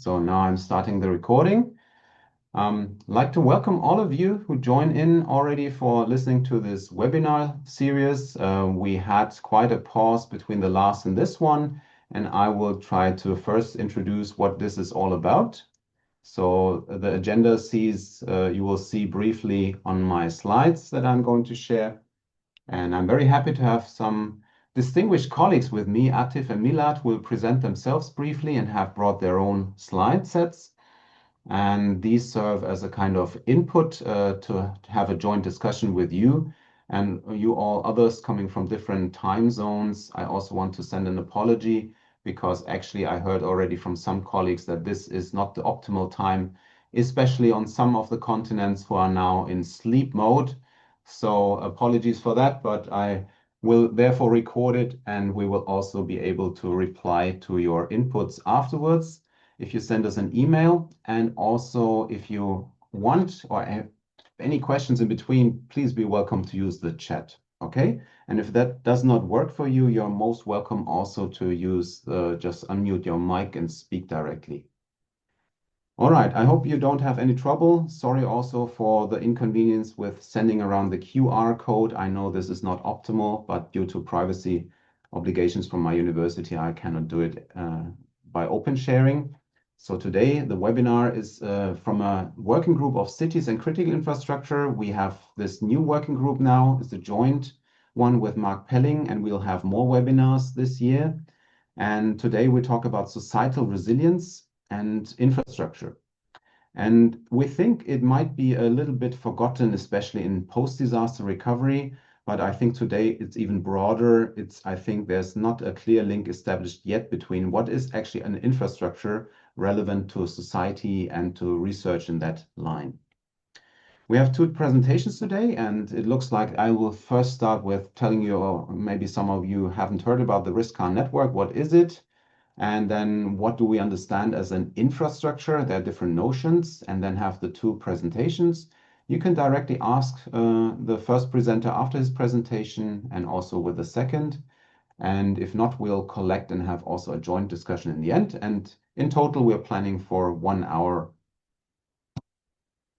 So now I'm starting the recording. I'd like to welcome all of you who join in already for listening to this webinar series. We had quite a pause between the last and this one, and I will try to first introduce what this is all about. So the agenda you will see briefly on my slides that I'm going to share. And I'm very happy to have some distinguished colleagues with me. Atif and Milad will present themselves briefly and have brought their own slide sets. And these serve as a kind of input to have a joint discussion with you and you all others coming from different time zones. I also want to send an apology because actually I heard already from some colleagues that this is not the optimal time, especially on some of the continents who are now in sleep mode. So apologies for that, but I will therefore record it and we will also be able to reply to your inputs afterwards if you send us an email. And also if you want or have any questions in between, please be welcome to use the chat. Okay. And if that does not work for you, you're most welcome also to use just unmute your mic and speak directly. All right, I hope you don't have any trouble. Sorry also for the inconvenience with sending around the QR code. I know this is not optimal, but due to privacy obligations from my university, I cannot do it by open sharing. So today the webinar is from a working group of cities and critical infrastructure. We have this new working group now. It's a joint one with Mark Pelling, and we'll have more webinars this year. And today we talk about societal resilience and infrastructure. And we think it might be a little bit forgotten, especially in post-disaster recovery, but I think today it's even broader. I think there's not a clear link established yet between what is actually an infrastructure relevant to society and to research in that line. We have two presentations today, and it looks like I will first start with telling you, or maybe some of you haven't heard about the RiskKAN network. What is it? And then what do we understand as an infrastructure? There are different notions, and then have the two presentations. You can directly ask the first presenter after his presentation and also with the second. And if not, we'll collect and have also a joint discussion in the end. And in total, we're planning for 1 hour.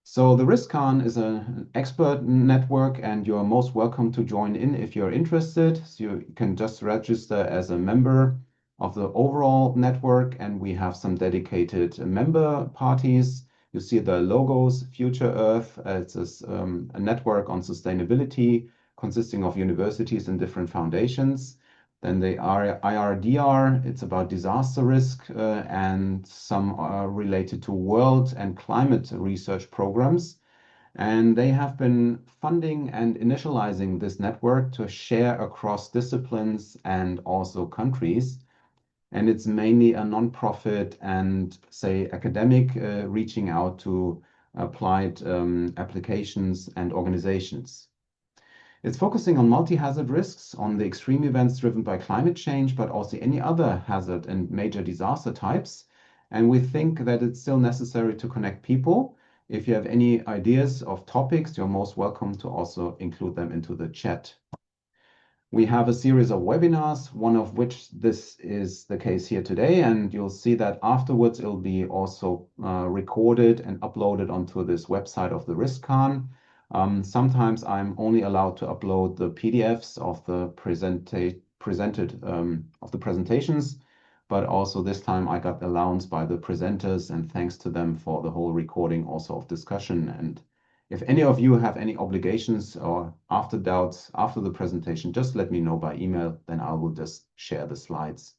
So the RiskKAN is an expert network, and you're most welcome to join in if you're interested. So you can just register as a member of the overall network, and we have some dedicated member parties. You see the logos, Future Earth. It's a network on sustainability consisting of universities and different foundations. Then the IRDR, it's about disaster risk, and some are related to world and climate research programs. And they have been funding and initializing this network to share across disciplines and also countries. And it's mainly a non-profit and, say, academic reaching out to applied applications and organizations. It's focusing on multi-hazard risks, on the extreme events driven by climate change, but also any other hazard and major disaster types. And we think that it's still necessary to connect people. If you have any ideas of topics, you're most welcome to also include them into the chat. We have a series of webinars, one of which this is the case here today, and you'll see that afterwards it'll be also recorded and uploaded onto this website of the RiskKAN. Sometimes I'm only allowed to upload the PDFs of the presentations, but also this time I got allowance by the presenters, and thanks to them for the whole recording also of discussion. And if any of you have any obligations or doubts after the presentation, just let me know by email, then I will just share the slides.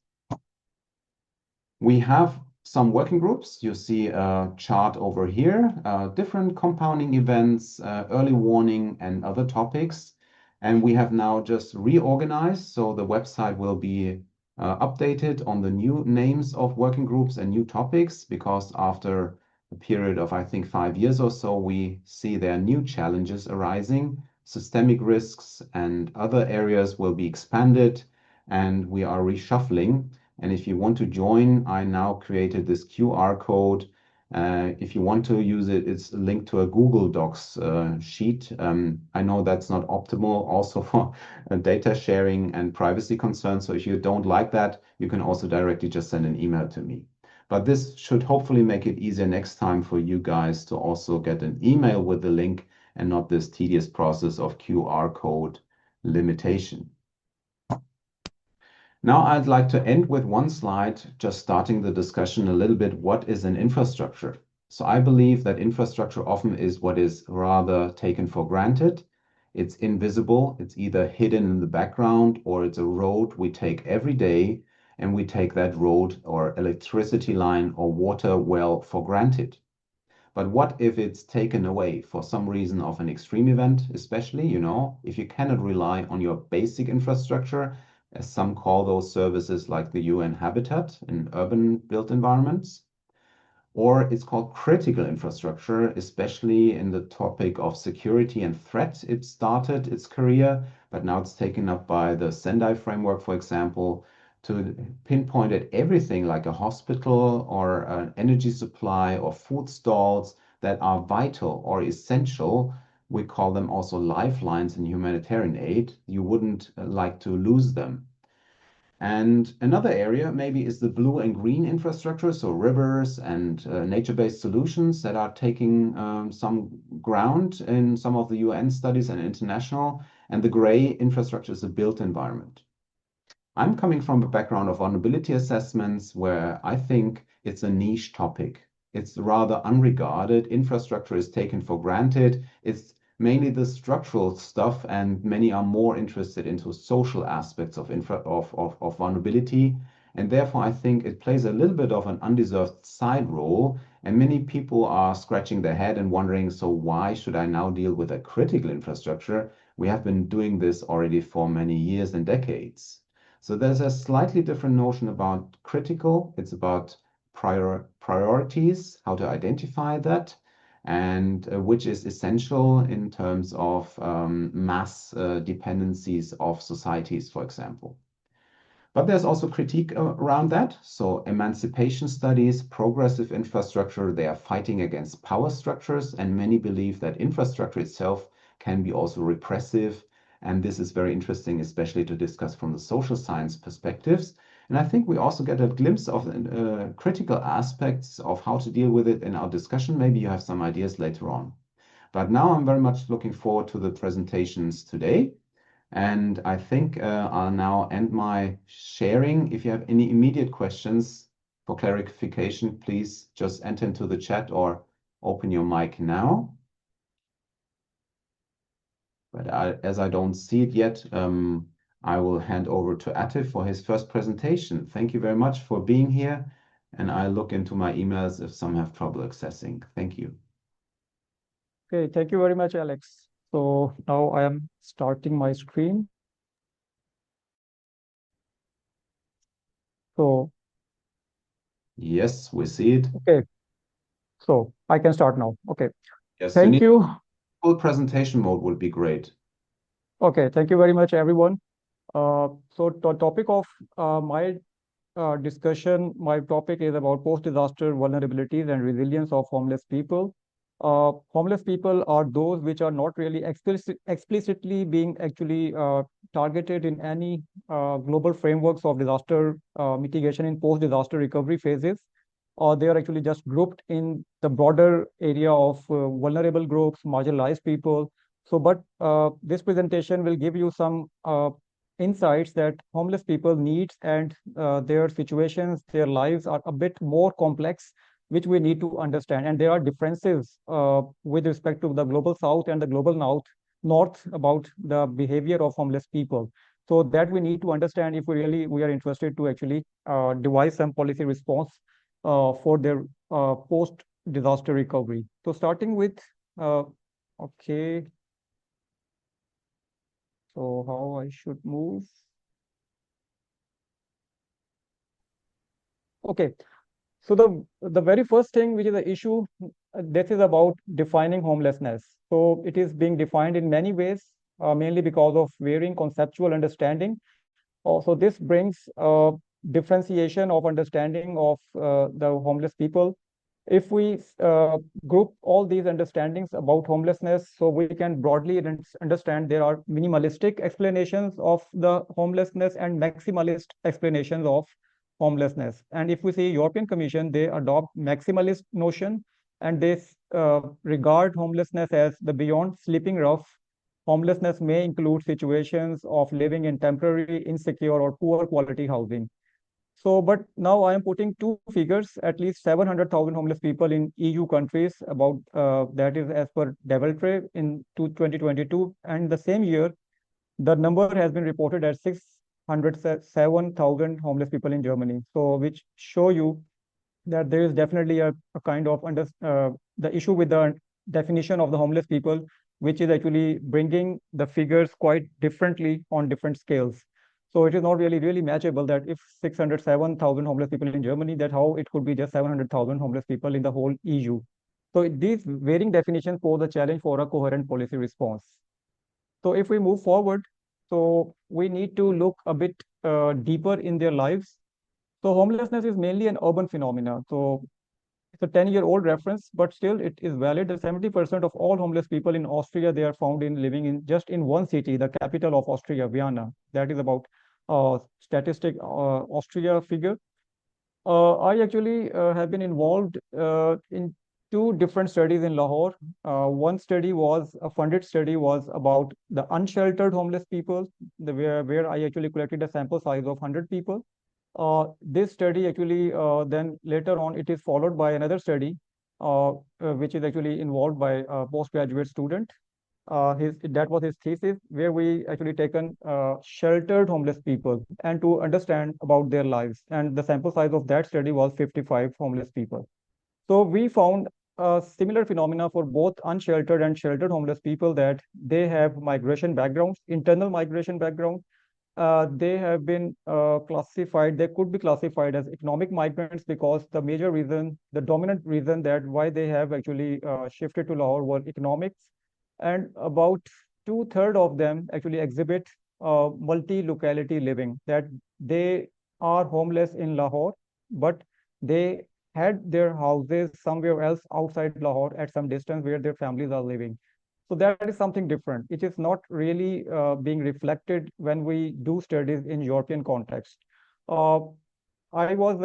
We have some working groups. You see a chart over here, different compounding events, early warning and other topics. And we have now just reorganized, so the website will be updated on the new names of working groups and new topics, because after a period of, I think, 5 years or so, we see there are new challenges arising. Systemic risks and other areas will be expanded, and we are reshuffling. And if you want to join, I now created this QR code. If you want to use it, it's linked to a Google Docs sheet. I know that's not optimal also for data sharing and privacy concerns. So if you don't like that, you can also directly just send an email to me. But this should hopefully make it easier next time for you guys to also get an email with the link and not this tedious process of QR code limitation. Now I'd like to end with one slide, just starting the discussion a little bit. What is an infrastructure? So I believe that infrastructure often is what is rather taken for granted. It's invisible, it's either hidden in the background, or it's a road we take every day, and we take that road or electricity line or water well for granted. But what if it's taken away for some reason of an extreme event, especially, if you cannot rely on your basic infrastructure, as some call those services like the UN Habitat in urban built environments, or it's called critical infrastructure, especially in the topic of security and threat. It started its career, but now it's taken up by the Sendai framework, for example, to pinpoint at everything like a hospital or an energy supply or food stalls that are vital or essential. We call them also lifelines in humanitarian aid. You wouldn't like to lose them. And another area maybe is the blue and green infrastructure, so rivers and nature-based solutions that are taking some ground in some of the UN studies and international. And the gray infrastructure is a built environment. I'm coming from a background of vulnerability assessments where I think it's a niche topic. It's rather unregarded. Infrastructure is taken for granted. It's mainly the structural stuff, and many are more interested into social aspects of vulnerability. And therefore, I think it plays a little bit of an undeserved side role. And many people are scratching their head and wondering, so why should I now deal with a critical infrastructure? We have been doing this already for many years and decades. So there's a slightly different notion about critical. It's about priorities, how to identify that, and which is essential in terms of mass dependencies of societies, for example. But there's also critique around that. So emancipation studies, progressive infrastructure, they are fighting against power structures, and many believe that infrastructure itself can be also repressive. And this is very interesting, especially to discuss from the social science perspectives. And I think we also get a glimpse of critical aspects of how to deal with it in our discussion. Maybe you have some ideas later on. But now I'm very much looking forward to the presentations today. And I think I'll now end my sharing. If you have any immediate questions for clarification, please just enter into the chat or open your mic now. But as I don't see it yet, I will hand over to Atif for his first presentation. Thank you very much for being here. And I'll look into my emails if some have trouble accessing. Thank you. Okay, thank you very much, Alex. So now I am starting my screen. So yes, we see it. Okay, so I can start now. Okay, yes, thank you. Full presentation mode would be great. Okay, thank you very much, everyone. So the topic of my discussion, my topic is about post-disaster vulnerabilities and resilience of homeless people. Homeless people are those which are not really explicitly being actually targeted in any global frameworks of disaster mitigation in post-disaster recovery phases, or they are actually just grouped in the broader area of vulnerable groups, marginalized people. So, but this presentation will give you some insights that homeless people needs and their situations, their lives are a bit more complex, which we need to understand. And there are differences with respect to the global south and the global north about the behavior of homeless people. So that we need to understand if we are interested to actually devise some policy response for their post disaster recovery. So starting with okay. So how I should move? Okay. So the very first thing, which is the issue, this is about defining homelessness. So it is being defined in many ways, mainly because of varying conceptual understanding. Also, this brings differentiation of understanding of the homeless people. If we group all these understandings about homelessness, so we can broadly understand there are minimalistic explanations of the homelessness and maximalist explanations of homelessness. And if we see European Commission, they adopt maximalist notion, and they regard homelessness as the beyond sleeping rough. Homelessness may include situations of living in temporary, insecure, or poor quality housing. So, but now I am putting two figures, at least 700,000 homeless people in EU countries, about that is as per Deviltray in 2022. And the same year, the number has been reported as 607,000 homeless people in Germany. So, which show you that there is definitely a kind of the issue with the definition of the homeless people, which is actually bringing the figures quite differently on different scales. So it is not really matchable that if 607,000 homeless people in Germany, that how it could be just 700,000 homeless people in the whole EU. So these varying definitions pose a challenge for a coherent policy response. So if we move forward, so we need to look a bit deeper in their lives. So homelessness is mainly an urban phenomena. So it's a 10-year-old reference, but still it is valid. That 70% of all homeless people in Austria, they are found in living in just in one city, the capital of Austria, Vienna. That is about statistic Austria figure. I actually have been involved in two different studies in Lahore. One study was a funded study was about the unsheltered homeless people, where I actually collected a sample size of 100 people. This study actually then later on it is followed by another study which is actually involved by a postgraduate student. His that was his thesis, where we actually taken sheltered homeless people and to understand about their lives. And the sample size of that study was 55 homeless people. So we found a similar phenomena for both unsheltered and sheltered homeless people, that they have migration backgrounds, internal migration background. They have been classified, they could be classified as economic migrants, because the major reason, the dominant reason that why they have actually shifted to Lahore were economics. And about two-thirds of them actually exhibit multi-locality living, that they are homeless in Lahore, but they had their houses somewhere else outside Lahore at some distance where their families are living. So that is something different. It is not really being reflected when we do studies in European context. Uh, I was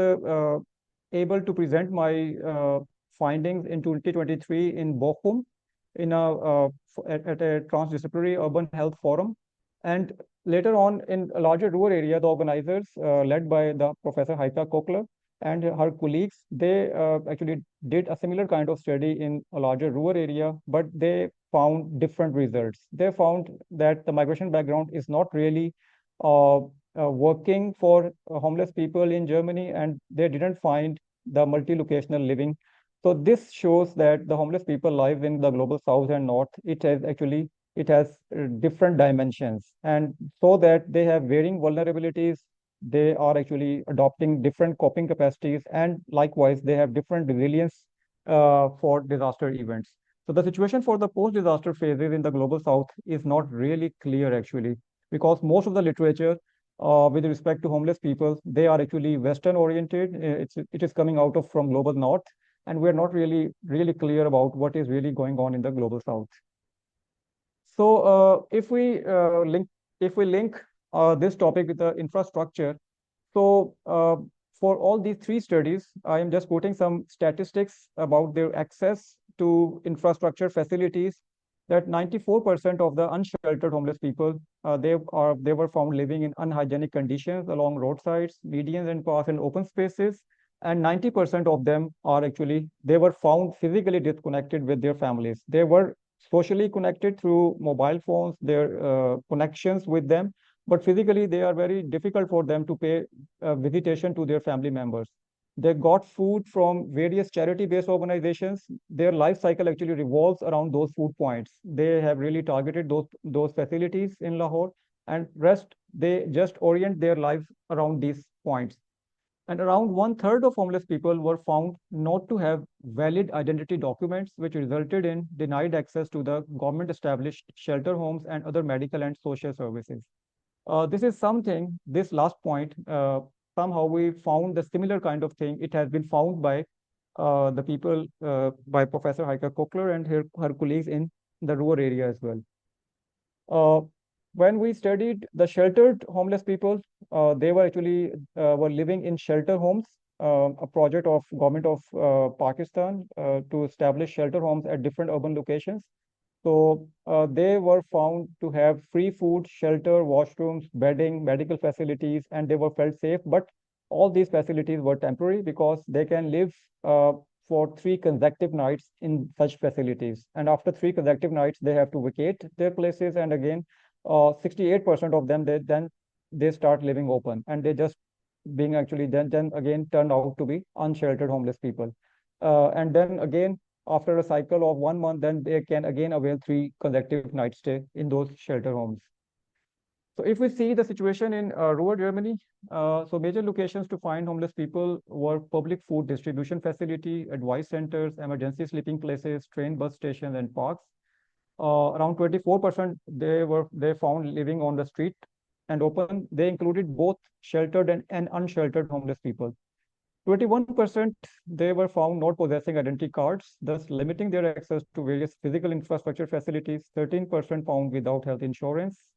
able to present my findings in 2023 in Bochum in at a transdisciplinary urban health forum. And later on in a larger rural area, the organizers led by the Professor Heike Kokler and her colleagues, they actually did a similar kind of study in a larger rural area, but they found different results. They found that the migration background is not really working for homeless people in Germany, and they didn't find the multi-locational living. So this shows that the homeless people live in the global south and north. It has different dimensions, and so that they have varying vulnerabilities. They are actually adopting different coping capacities, and likewise they have different resilience for disaster events. So the situation for the post-disaster phases in the global south is not really clear actually, because most of the literature with respect to homeless people, they are actually Western oriented. It is coming out of from global north, and we're not really clear about what is really going on in the global south. So if we link this topic with the infrastructure, so for all these three studies, I am just quoting some statistics about their access to infrastructure facilities. That 94% of the unsheltered homeless people, they were found living in unhygienic conditions along roadsides, medians, and paths and open spaces. And 90% of them are actually, they were found physically disconnected with their families. They were socially connected through mobile phones, their connections with them, but physically they are very difficult for them to pay visitation to their family members. They got food from various charity-based organizations. Their life cycle actually revolves around those food points. They have really targeted those facilities in Lahore, and rest they just orient their lives around these points. And around one-third of homeless people were found not to have valid identity documents, which resulted in denied access to the government-established shelter homes and other medical and social services. This is something, this last point, somehow we found the similar kind of thing. It has been found by the people, by Professor Heike Kokler and her colleagues in the rural area as well. Uh, when we studied the sheltered homeless people, they were actually were living in shelter homes, a project of government of Pakistan to establish shelter homes at different urban locations. So they were found to have free food, shelter, washrooms, bedding, medical facilities, and they were felt safe. But all these facilities were temporary because they can live uh, for 3 consecutive nights in such facilities. And after 3 consecutive nights, they have to vacate their places. And again, 68% of them, then they start living open, and they just being actually then again turned out to be unsheltered homeless people. And then again, after a cycle of 1 month, then they can again avail 3 consecutive night stay in those shelter homes. So if we see the situation in rural Germany, so major locations to find homeless people were public food distribution facility, advice centers, emergency sleeping places, train bus stations, and parks. Around 24% they found living on the street and open. They included both sheltered and unsheltered homeless people. 21% they were found not possessing identity cards, thus limiting their access to various physical infrastructure facilities. 13% found without health insurance,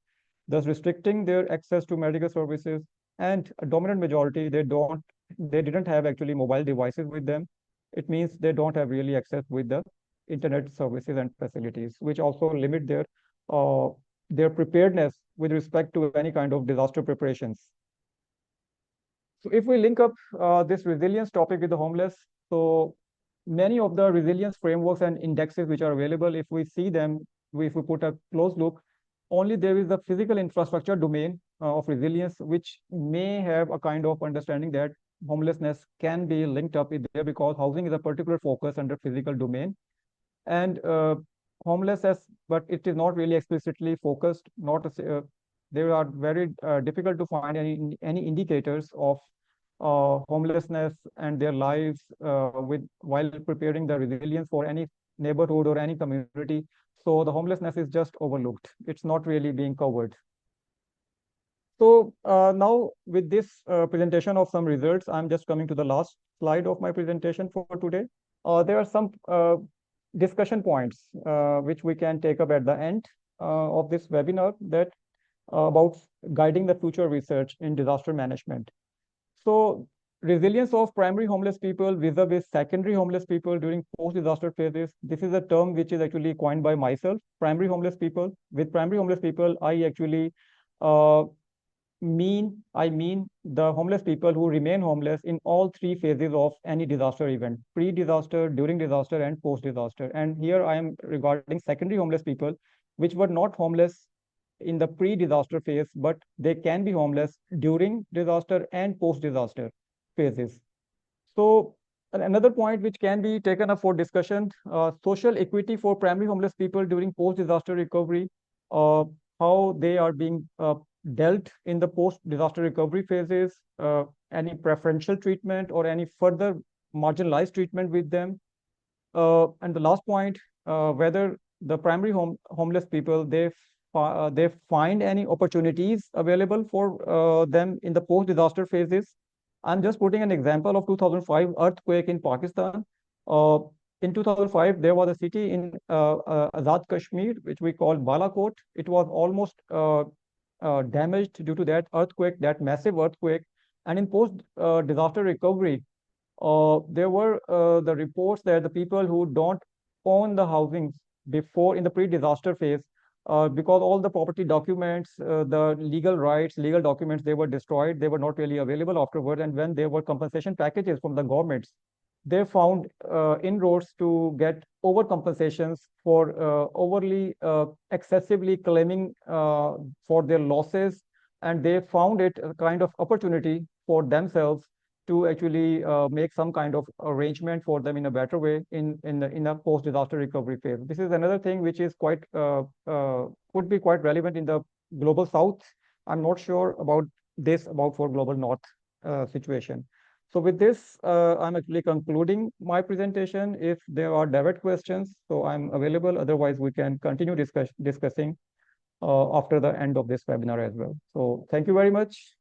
thus restricting their access to medical services. And a dominant majority, they didn't have actually mobile devices with them. It means they don't have really access with the internet services and facilities, which also limit uh, their preparedness with respect to any kind of disaster preparations. So if we link up this resilience topic with the homeless, so many of the resilience frameworks and indexes which are available, if we see them, if we put a close look, only there is the physical infrastructure domain of resilience, which may have a kind of understanding that homelessness can be linked up with there because housing is a particular focus under physical domain. And homelessness, but it is not really explicitly focused, not there are very difficult to find any indicators of homelessness and their lives with while preparing the resilience for any neighborhood or any community. So the homelessness is just overlooked. It's not really being covered. So now with this presentation of some results, I'm just coming to the last slide of my presentation for today. There are some discussion points which we can take up at the end of this webinar that about guiding the future research in disaster management. So resilience of primary homeless people vis-a-vis secondary homeless people during post-disaster phases. This is a term which is actually coined by myself, primary homeless people. With primary homeless people, I actually uh, I mean the homeless people who remain homeless in all 3 phases of any disaster event: pre-disaster, during disaster, and post-disaster. And here I am regarding secondary homeless people, which were not homeless in the pre-disaster phase, but they can be homeless during disaster and post-disaster phases. So another point which can be taken up for discussion, social equity for primary homeless people during post-disaster recovery, uh, how they are being dealt in the post-disaster recovery phases, any preferential treatment or any further marginalized treatment with them. And the last point, whether the primary homeless people, they find any opportunities available for them in the post-disaster phases. I'm just putting an example of 2005 earthquake in Pakistan. Uh, in 2005, there was a city in Azad Kashmir, which we call Balakot. It was almost damaged due to that earthquake, that massive earthquake. And in post-disaster recovery, there were the reports that the people who don't own the housings before in the pre-disaster phase, because all the property documents, the legal rights, legal documents, they were destroyed. They were not really available afterward. And when there were compensation packages from the governments, they found inroads to get overcompensations for overly excessively claiming for their losses, and they found it a kind of opportunity for themselves to actually make some kind of arrangement for them in a better way in a post-disaster recovery phase. This is another thing which is quite could be quite relevant in the global south. I'm not sure about this about for global north situation. So with this, I'm actually concluding my presentation. If there are direct questions, so I'm available. Otherwise, we can continue discussing after the end of this webinar as well. So thank you very much.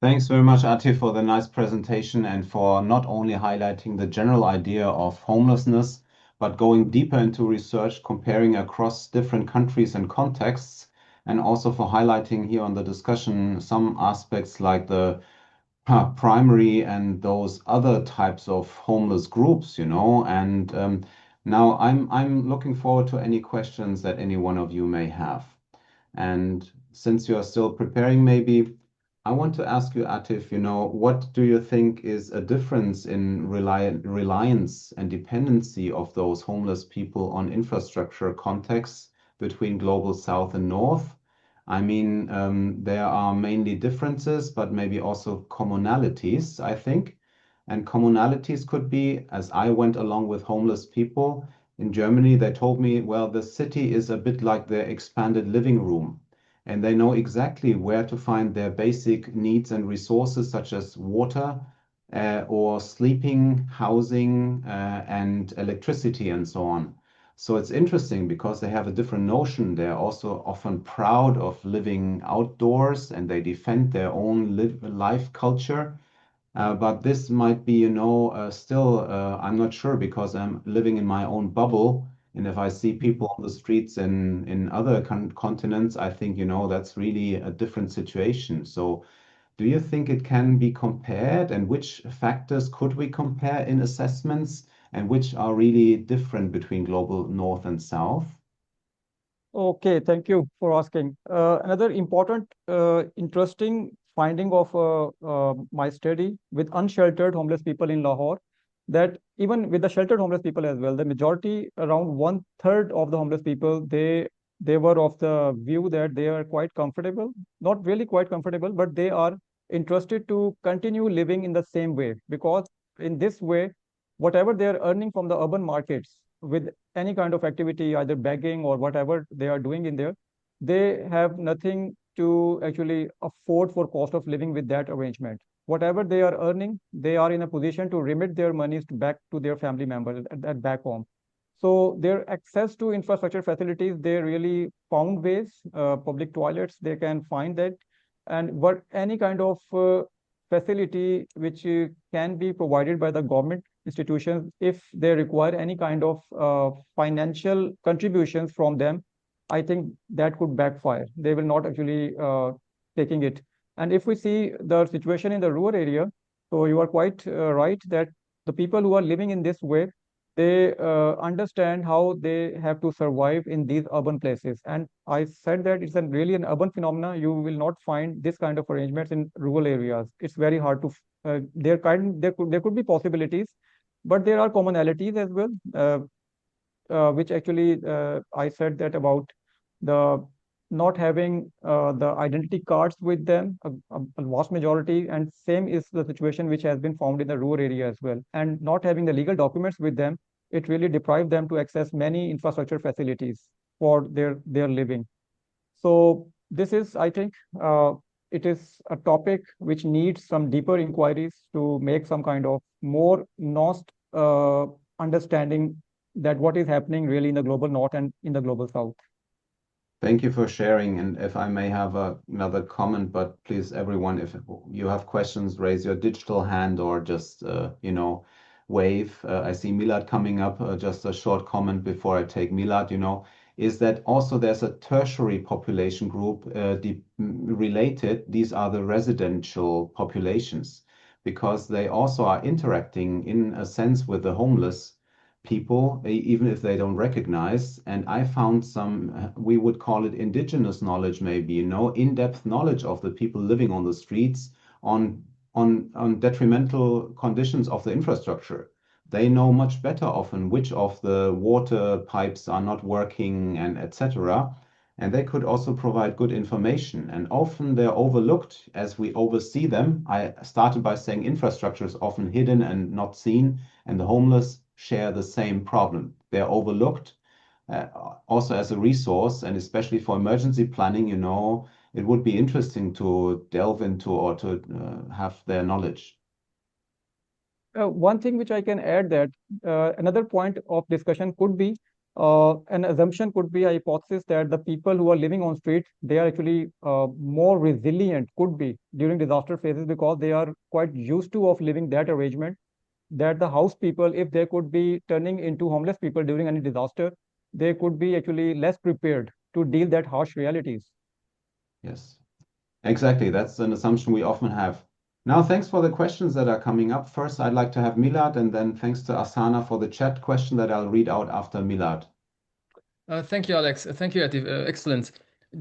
Thanks very much, Atif, for the nice presentation and for not only highlighting the general idea of homelessness, but going deeper into research, comparing across different countries and contexts. and also for highlighting here on the discussion some aspects like the primary and those other types of homeless groups, And now I'm looking forward to any questions that any one of you may have. And since you are still preparing, maybe I want to ask you, Atif, what do you think is a difference in reliance and dependency of those homeless people on infrastructure contexts between global south and north? I mean, there are mainly differences, but maybe also commonalities, I think. And commonalities could be, as I went along with homeless people in Germany, they told me, well, the city is a bit like their expanded living room, and they know exactly where to find their basic needs and resources, such as water, or sleeping, housing, and electricity, and so on. So it's interesting because they have a different notion. They're also often proud of living outdoors and they defend their own life culture. But this might be, still, I'm not sure because I'm living in my own bubble. And if I see people on the streets in other continents, I think, that's really a different situation. So do you think it can be compared? And which factors could we compare in assessments? And which are really different between global north and south? Okay, thank you for asking. Another important, interesting finding of my study with unsheltered homeless people in Lahore, that even with the sheltered homeless people as well, the majority, around one third of the homeless people, they were of the view that they are quite comfortable, not really quite comfortable, but they are interested to continue living in the same way, because in this way, whatever they are earning from the urban markets with any kind of activity, either begging or whatever they are doing in there, they have nothing to actually afford for cost of living with that arrangement. Whatever they are earning, they are in a position to remit their monies back to their family members at back home. So their access to infrastructure facilities, they really found ways, public toilets, they can find that, and what any kind of facility which can be provided by the government institutions, if they require any kind of financial contributions from them, I think that could backfire. They will not actually taking it. And if we see the situation in the rural area, so you are quite right that the people who are living in this way, they understand how they have to survive in these urban places. And I said that it's a really an urban phenomena. You will not find this kind of arrangements in rural areas. It's very hard to. There could be possibilities, but there are commonalities as well, which actually I said that about the not having the identity cards with them, a vast majority, and same is the situation which has been found in the rural area as well. And not having the legal documents with them, it really deprived them to access many infrastructure facilities for their living. So this is, I think, it is a topic which needs some deeper inquiries to make some kind of more nuanced understanding that what is happening really in the global north and in the global south. Thank you for sharing. And if I may have another comment, but please, everyone, if you have questions, raise your digital hand or just, wave. I see Milad coming up. Just a short comment before I take Milad, is that also there's a tertiary population group related. These are the residential populations because they also are interacting in a sense with the homeless people, even if they don't recognize. And I found some, we would call it indigenous knowledge, maybe, in-depth knowledge of the people living on the streets on on detrimental conditions of the infrastructure. They know much better often which of the water pipes are not working and etc. And they could also provide good information. And often they're overlooked as we oversee them. I started by saying infrastructure is often hidden and not seen, and the homeless share the same problem. They're overlooked uh, also as a resource, and especially for emergency planning, it would be interesting to delve into or to have their knowledge. One thing which I can add that another point of discussion could be an assumption could be a hypothesis that the people who are living on street, they are actually more resilient, could be during disaster phases, because they are quite used to of living that arrangement, that the house people, if they could be turning into homeless people during any disaster, they could be actually less prepared to deal that harsh realities. Yes, exactly. That's an assumption we often have. Now, thanks for the questions that are coming up. First, I'd like to have Milad, and then thanks to Asana for the chat question that I'll read out after Milad. Thank you, Alex. Thank you, Atif. Excellent.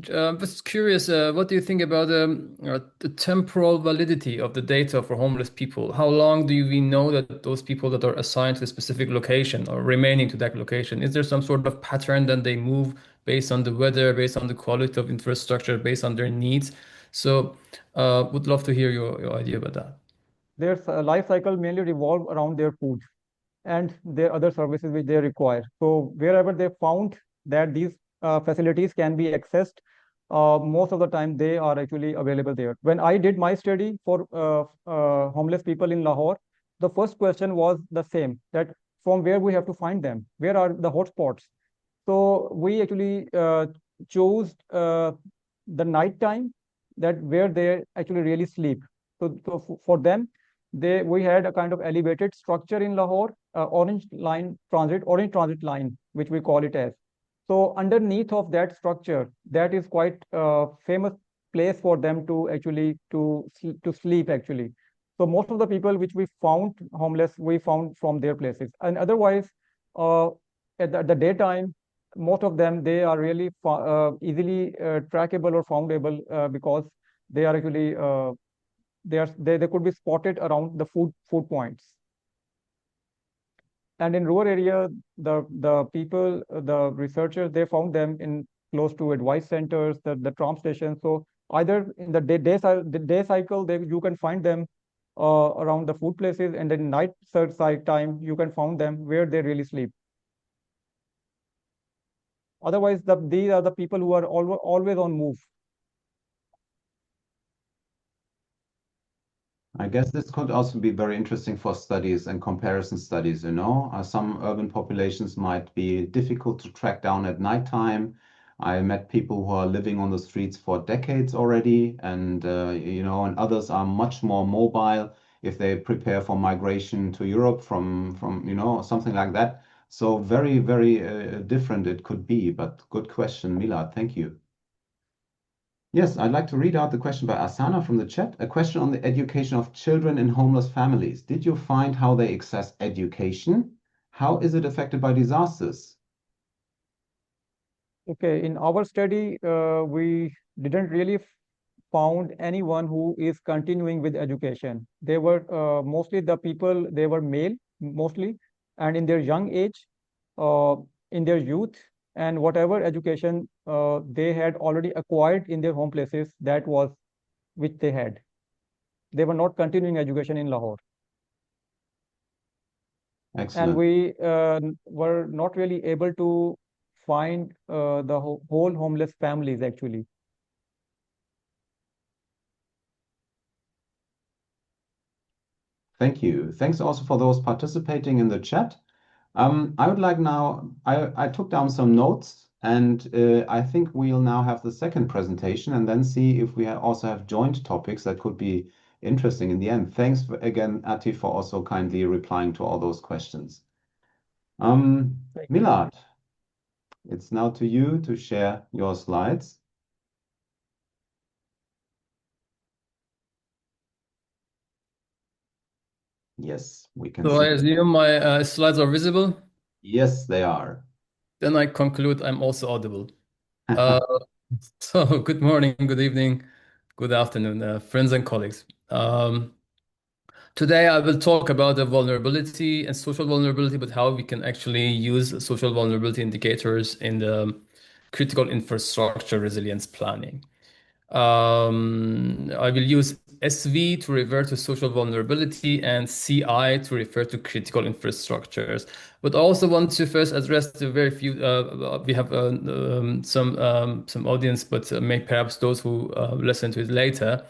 Just curious, what do you think about the temporal validity of the data for homeless people? How long do we know that those people that are assigned to a specific location are remaining to that location? Is there some sort of pattern that they move based on the weather, based on the quality of infrastructure, based on their needs? So, would love to hear your idea about that. Their life cycle mainly revolve around their food and their other services which they require. So wherever they found that these facilities can be accessed, most of the time they are actually available there. When I did my study for homeless people in Lahore, the first question was the same, that from where we have to find them, where are the hotspots? So we actually chose the night time, that where they actually really sleep. So for them, we had a kind of elevated structure in Lahore, orange transit line, which we call it as. So underneath of that structure, that is quite a famous place for them to actually to sleep actually. So most of the people which we found homeless, we found from their places. And otherwise, uh, at the daytime, most of them, they are really easily trackable or foundable, because they are actually they could be spotted around the food points. And in rural area, the people, the researchers, they found them in close to advice centers, the tram stations. So either in the the day cycle, you can find them around the food places, and then night side time you can find them where they really sleep. Otherwise, these are the people who are always on move. I guess this could also be very interesting for studies and comparison studies, you know. Some urban populations might be difficult to track down at nighttime. I met people who are living on the streets for decades already, and and others are much more mobile if they prepare for migration to Europe from something like that. So very, very different it could be, but good question, Milad. Thank you. Yes, I'd like to read out the question by Asana from the chat. A question on the education of children in homeless families. Did you find how they access education? How is it affected by disasters? Okay, in our study, we didn't really found anyone who is continuing with education. They were mostly the people, they were male mostly, and in their young age, uh, in their youth, and whatever education they had already acquired in their home places, that was which they had. They were not continuing education in Lahore. And Excellent. we were not really able to find the whole homeless families actually. Thank you. Thanks also for those participating in the chat. I would like now, I took down some notes and I think we'll now have the second presentation and then see if we also have joint topics that could be interesting in the end. Thanks again, Atif, for also kindly replying to all those questions. Thank you. Milad, it's now to you to share your slides. Yes, we can So I see. assume my slides are visible. Yes, they are. Then I conclude I'm also audible. Uh, so good morning, good evening, good afternoon, friends and colleagues. Today I will talk about the vulnerability and social vulnerability, but how we can actually use social vulnerability indicators in the critical infrastructure resilience planning. I will use SV to refer to social vulnerability and CI to refer to critical infrastructures. But I also want to first address the very few, we have some audience, but may perhaps those who listen to it later,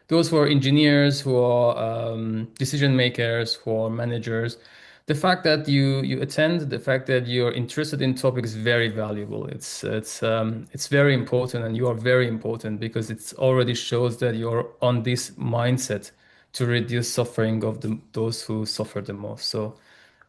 those who are engineers, who are decision makers, who are managers. The fact that you attend, the fact that you're interested in topics is very valuable. It's very important, and you are very important because it already shows that you're on this mindset to reduce suffering of those who suffer the most. So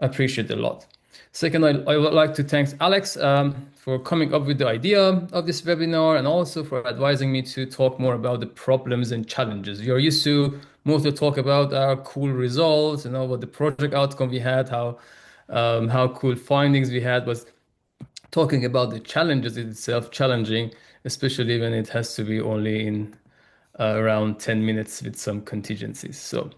I appreciate it a lot. Second, I would like to thank Alex for coming up with the idea of this webinar and also for advising me to talk more about the problems and challenges. We are used to mostly talk about our cool results, what the project outcome we had, how cool findings we had, but talking about the challenges itself challenging, especially when it has to be only in around 10 minutes with some contingencies. So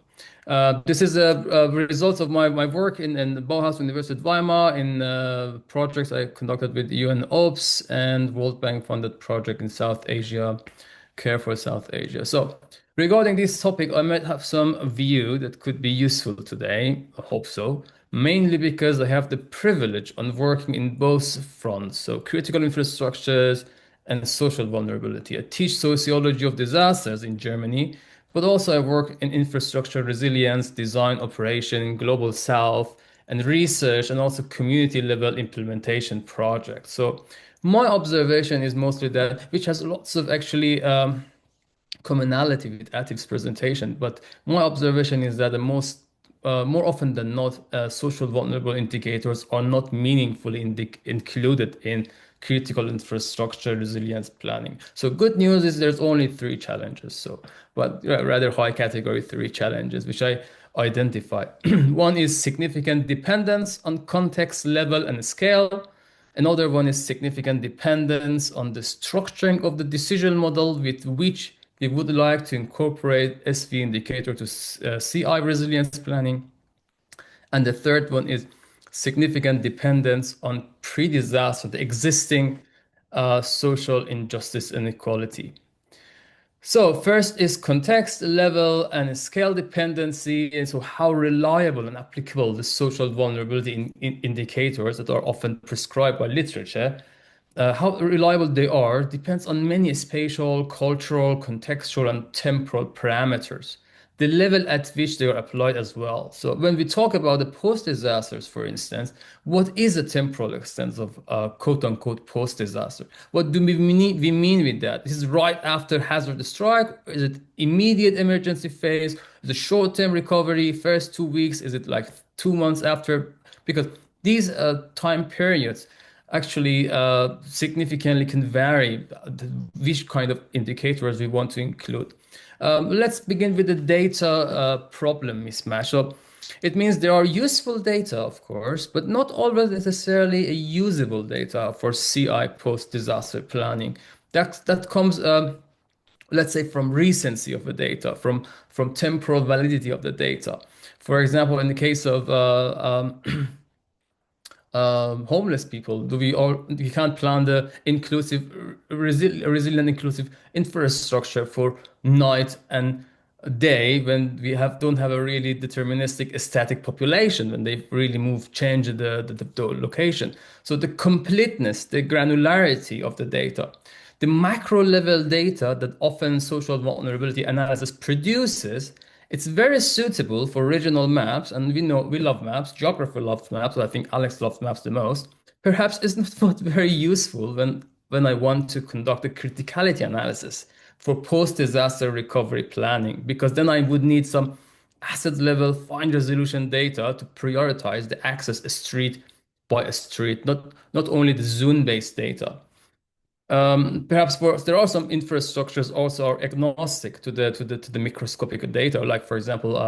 this is a result of my work in the Bauhaus University Weimar in projects I conducted with UN OPS and World Bank funded project in South Asia, Care for South Asia. So regarding this topic, I might have some view that could be useful today. I hope so. Mainly because I have the privilege on working in both fronts, so critical infrastructures and social vulnerability. I teach sociology of disasters in Germany, but also I work in infrastructure resilience, design, operation, global south, and research, and also community level implementation projects. So my observation is mostly that, which has lots of actually commonality with Atif's presentation, but my observation is that the more often than not, social vulnerable indicators are not meaningfully included in critical infrastructure resilience planning. So good news is there's only three challenges. So, but rather high category three challenges, which I identify. One is significant dependence on context level and scale. Another one is significant dependence on the structuring of the decision model with which we would like to incorporate SV indicator to CI resilience planning. And the third one is significant dependence on pre-disaster, the existing social injustice and inequality. So first is context level and scale dependency, and so how reliable and applicable the social vulnerability indicators that are often prescribed by literature, how reliable they are depends on many spatial, cultural, contextual, and temporal parameters. The level at which they are applied as well. So when we talk about the post-disasters, for instance, what is the temporal extent of quote-unquote post-disaster? What do we mean with that? This is right after hazard strike? Is it immediate emergency phase? Is it short-term recovery, first 2 weeks? Is it like 2 months after? Because these time periods actually significantly can vary which kind of indicators we want to include. Let's begin with the data problem mismatch. So it means there are useful data, of course, but not always necessarily a usable data for CI post-disaster planning. That comes, let's say, from recency of the data, from temporal validity of the data. For example, in the case of homeless people, we can't plan the inclusive, resilient, inclusive infrastructure for night and day when we don't have a really deterministic static population when they really change the location. So the completeness, the granularity of the data, the macro level data that often social vulnerability analysis produces, it's very suitable for regional maps, and we know we love maps. Geography loves maps. I think Alex loves maps the most. Perhaps it's not very useful when I want to conduct a criticality analysis for post-disaster recovery planning, because then I would need some asset level fine resolution data to prioritize the access street by a street, not only the zone-based data. Perhaps there are some infrastructures also are agnostic to the microscopic data, like for example,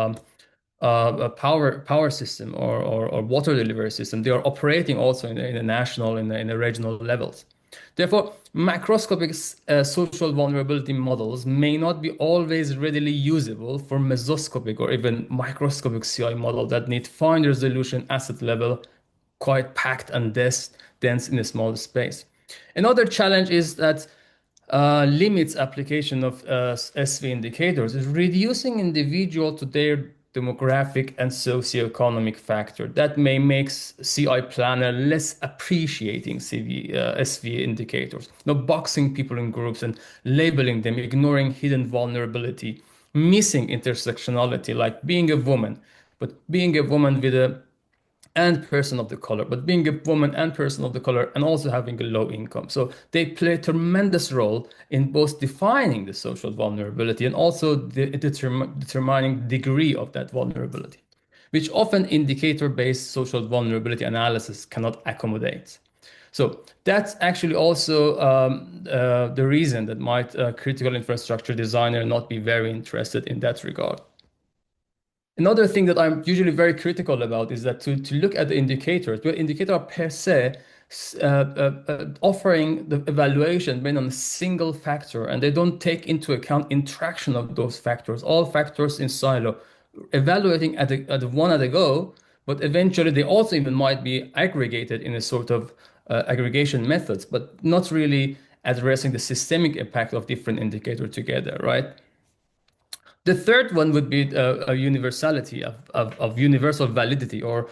a power system or water delivery system. They are operating also in the national in the regional levels. Therefore, macroscopic social vulnerability models may not be always readily usable for mesoscopic or even microscopic CI model that need fine resolution asset level, quite packed and dense in a small space. Another challenge is that limits application of SV indicators is reducing individual to their demographic and socioeconomic factor. That may make CI planner less appreciating SV indicators, boxing people in groups and labeling them, ignoring hidden vulnerability, missing intersectionality, like being a woman, but being a woman with a and person of the color, but being a woman and person of the color and also having a low income. So they play a tremendous role in both defining the social vulnerability and also determining degree of that vulnerability. which often indicator-based social vulnerability analysis cannot accommodate. So that's actually also the reason that might critical infrastructure designer not be very interested in that regard. Another thing that I'm usually very critical about is that to look at the indicators, the indicators are per se offering the evaluation based on a single factor, and they don't take into account interaction of those factors, all factors in silo, evaluating at one at a go, but eventually they also even might be aggregated in a sort of aggregation methods, but not really addressing the systemic impact of different indicators together, right? The third one would be a universality of universal validity or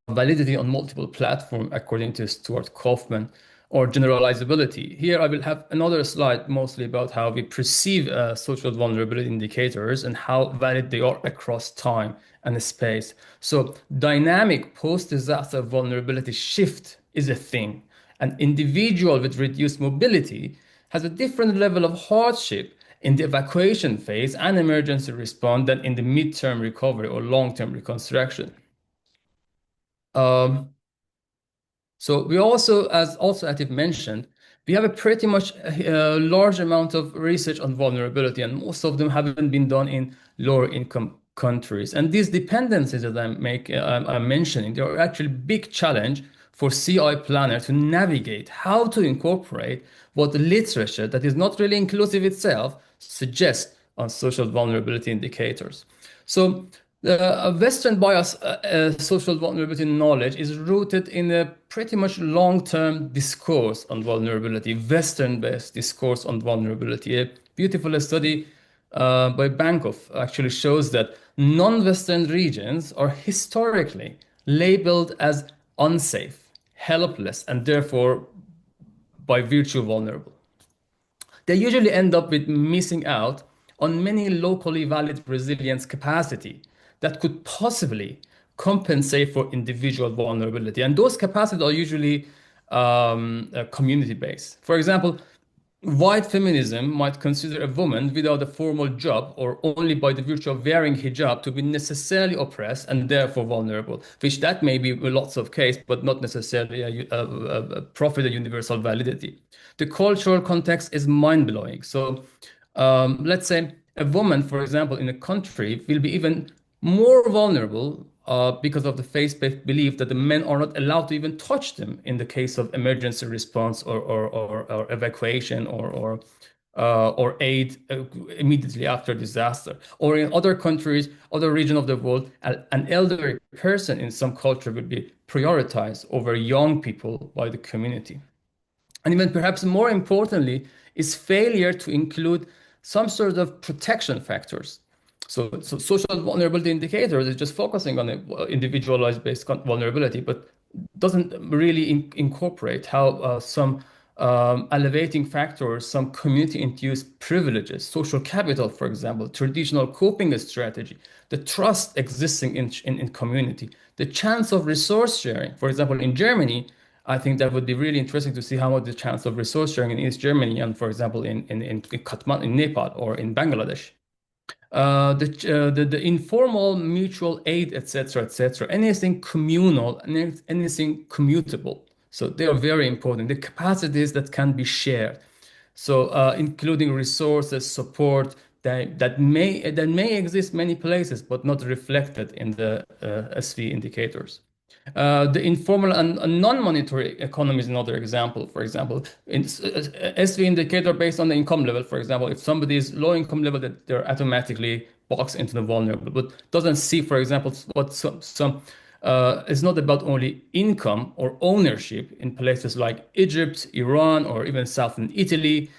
validity on multiple platforms, according to Stuart Kaufman, or generalizability. Here I will have another slide mostly about how we perceive social vulnerability indicators and how valid they are across time and space. So dynamic post-disaster vulnerability shift is a thing. An individual with reduced mobility has a different level of hardship in the evacuation phase and emergency response than in the midterm recovery or long-term reconstruction. So we also, as also Atif mentioned, we have a pretty much large amount of research on vulnerability, and most of them haven't been done in lower income countries. And these dependencies that I'm mentioning, they are actually big challenge for CI planner to navigate how to incorporate what the literature that is not really inclusive itself suggests on social vulnerability indicators. So the Western bias social vulnerability knowledge is rooted in a pretty much long-term discourse on vulnerability, Western-based discourse on vulnerability. A beautiful study by Bankoff actually shows that non-Western regions are historically labeled as unsafe, helpless, and therefore by virtue vulnerable. They usually end up with missing out on many locally valid resilience capacity that could possibly compensate for individual vulnerability. And those capacities are usually community-based. For example, white feminism might consider a woman without a formal job or only by the virtue of wearing hijab to be necessarily oppressed and therefore vulnerable, which that may be lots of cases, but not necessarily a profit of universal validity. The cultural context is mind-blowing. So let's say a woman, for example, in a country will be even more vulnerable because of the faith-based belief that the men are not allowed to even touch them in the case of emergency response or evacuation or aid immediately after disaster. Or in other countries, other regions of the world, an elderly person in some culture would be prioritized over young people by the community. And even perhaps more importantly, is failure to include some sort of protection factors. So social vulnerability indicators is just focusing on the individualized based vulnerability, but doesn't really incorporate how some elevating factors, some community-induced privileges, social capital, for example, traditional coping strategy, the trust existing in community, the chance of resource sharing. For example, in Germany, I think that would be really interesting to see how much the chance of resource sharing in East Germany and, for example, in Kathmandu, in Nepal or in Bangladesh. The informal mutual aid, etc., anything communal, anything commutable. So they are very important. The capacities that can be shared. So including resources, support that may exist many places, but not reflected in the SV indicators. The informal and non-monetary economy is another example. For example, in SV indicator based on the income level, for example, if somebody is low income level, that they're automatically boxed into the vulnerable, but doesn't see, for example, what some it's not about only income or ownership in places like Egypt, Iran, or even southern Italy,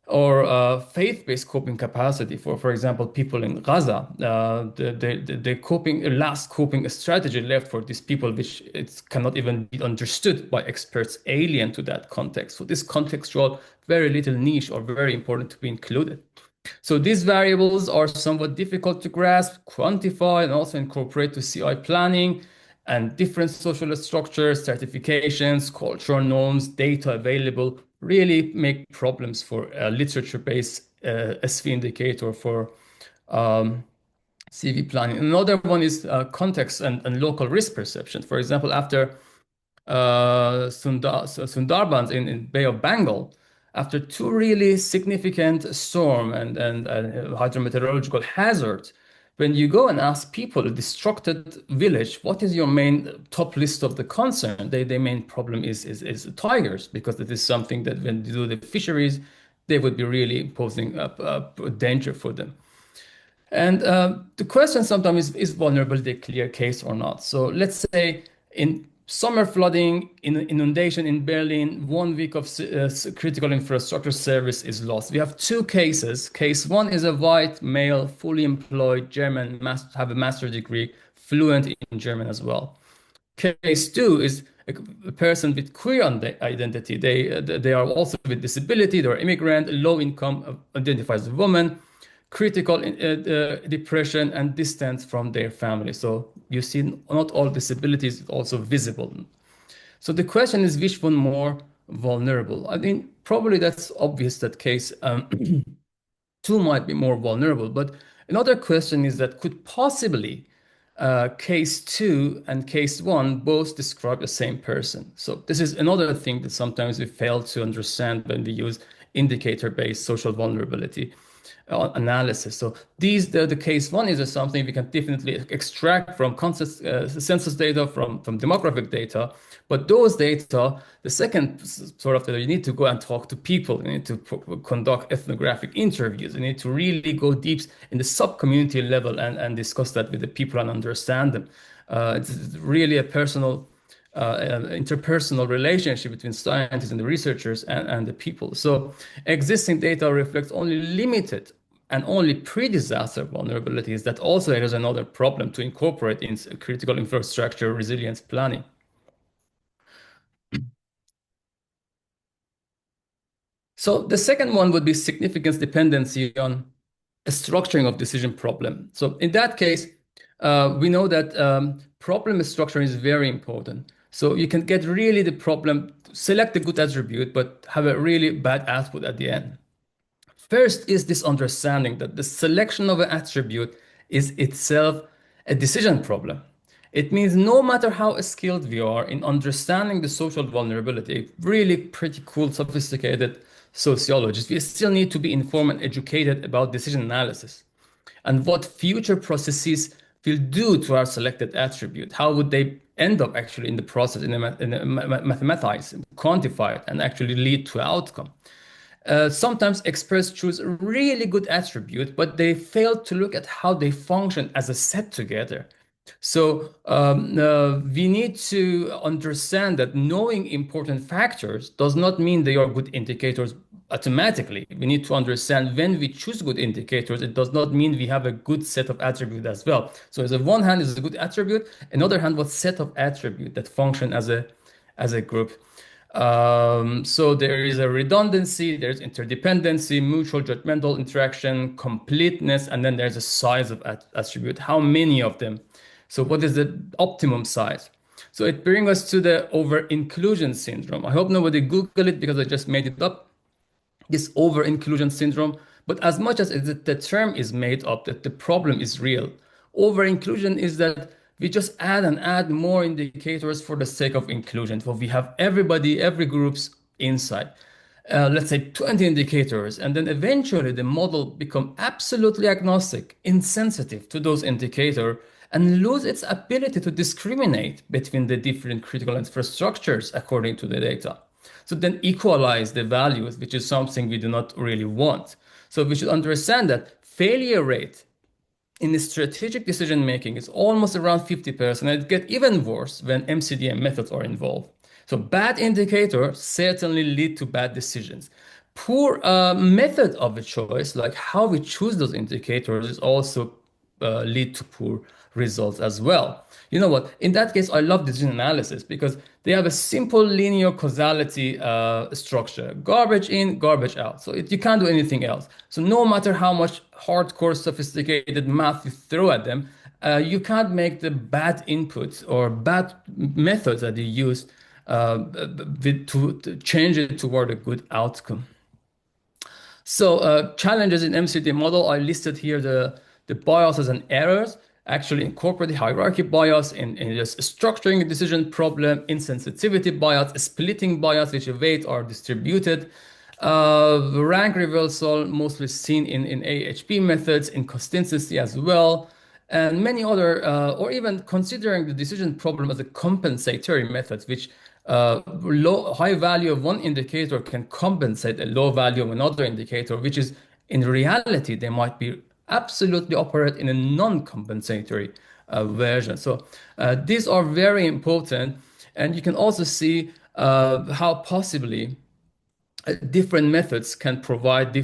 or faith-based coping capacity for example, people in Gaza. The coping, last coping strategy left for these people, which it cannot even be understood by experts alien to that context. So this contextual, very little niche or very important to be included. So these variables are somewhat difficult to grasp, quantify, and also incorporate to CI planning, and different social structures, certifications, cultural norms, data available really make problems for a literature-based SV indicator for CV planning. Another one is context and local risk perception. For example, after Sundarbans in Bay of Bengal, after two really significant storm and hydrometeorological hazards, when you go and ask people, a destructed village, what is your main top list of the concern? Their main problem is tigers, because it is something that when they do the fisheries, they would be really posing a danger for them. And the question sometimes is vulnerability a clear case or not? So let's say in summer flooding, in inundation in Berlin, 1 week of critical infrastructure service is lost. We have two cases. Case one is a white male, fully employed German, have a master's degree, fluent in German as well. Case two is a person with queer identity. They are also with disability, they're immigrant, low income, identifies as a woman, critical depression and distance from their family. So you see not all disabilities also visible. So the question is which one more vulnerable? I mean, probably that's obvious that case two might be more vulnerable, but another question is that could possibly case two and case one both describe the same person. So this is another thing that sometimes we fail to understand when we use indicator-based social vulnerability analysis. So the case one is something we can definitely extract from census data, from demographic data. But those data, the second sort of you need to go and talk to people. You need to conduct ethnographic interviews. You need to really go deep in the sub-community level and discuss that with the people and understand them. It's really a personal interpersonal relationship between scientists and the researchers and the people. So existing data reflects only limited and only pre-disaster vulnerabilities. That also is another problem to incorporate in critical infrastructure resilience planning. So the second one would be significance dependency on a structuring of decision problem. So in that case, we know that problem structure is very important. So you can get really the problem, select a good attribute, but have a really bad output at the end. First is this understanding that the selection of an attribute is itself a decision problem. It means no matter how skilled we are in understanding the social vulnerability, really pretty cool, sophisticated sociologists, we still need to be informed and educated about decision analysis and what future processes will do to our selected attribute. How would they end up actually in the process, in a mathematics, quantify it, and actually lead to outcome. Sometimes experts choose a really good attribute, but they fail to look at how they function as a set together. So we need to understand that knowing important factors does not mean they are good indicators automatically. We need to understand when we choose good indicators, it does not mean we have a good set of attributes as well. So as on one hand is a good attribute, another hand what set of attributes that function as a group. So there is a redundancy, there's interdependency, mutual judgmental interaction, completeness, and then there's a size of attribute. How many of them? So what is the optimum size? So it brings us to the over-inclusion syndrome. I hope nobody Google it because I just made it up. This over-inclusion syndrome. But as much as the term is made up, that the problem is real. Over-inclusion is that we just add and add more indicators for the sake of inclusion. So we have everybody, every group's inside. Let's say 20 indicators, and then eventually the model become absolutely agnostic, insensitive to those indicators, and lose its ability to discriminate between the different critical infrastructures according to the data. So then equalize the values, which is something we do not really want. So we should understand that failure rate in the strategic decision making is almost around 50%, and it gets even worse when MCDM methods are involved. So bad indicators certainly lead to bad decisions. Poor method of a choice, like how we choose those indicators, is also lead to poor results as well. You know what? In that case, I love decision analysis because they have a simple linear causality structure. Garbage in, garbage out. So you can't do anything else. So no matter how much hardcore, sophisticated math you throw at them, you can't make the bad inputs or bad methods that you use to change it toward a good outcome. So challenges in MCD model, I listed here the biases and errors, actually incorporate the hierarchy bias in just structuring a decision problem, insensitivity bias, splitting bias, which weights are distributed, rank reversal, mostly seen in AHP methods, inconsistency as well, and many other, or even considering the decision problem as a compensatory method, which high value of one indicator can compensate a low value of another indicator, which is in reality, they might be absolutely operate in a non-compensatory version. So these are very important. And you can also see how possibly different methods can provide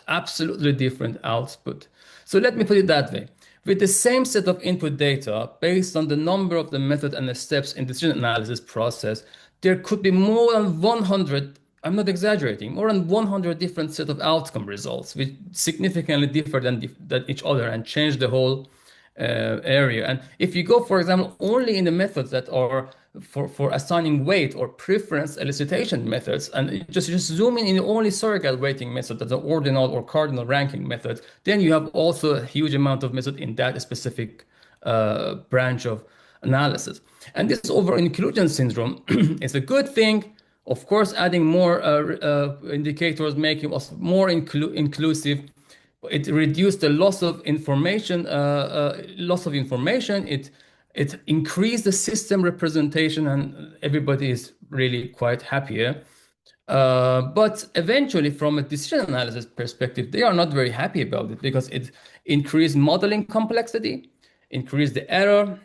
absolutely different output. So let me put it that way. With the same set of input data, based on the number of the method and the steps in the decision analysis process, there could be more than 100, I'm not exaggerating, more than 100 different set of outcome results, which significantly differ than each other and change the whole area. And if you go, for example, only in the methods that are for assigning weight or preference elicitation methods, and just zooming in only surrogate weighting method, that's an ordinal or cardinal ranking method, then you have also a huge amount of method in that specific branch of analysis. And this over-inclusion syndrome is a good thing. Of course, adding more indicators, making us more inclusive. It reduced the loss of information. It increased the system representation, and everybody is really quite happier. But eventually, from a decision analysis perspective, they are not very happy about it because it increased modeling complexity, increased the error,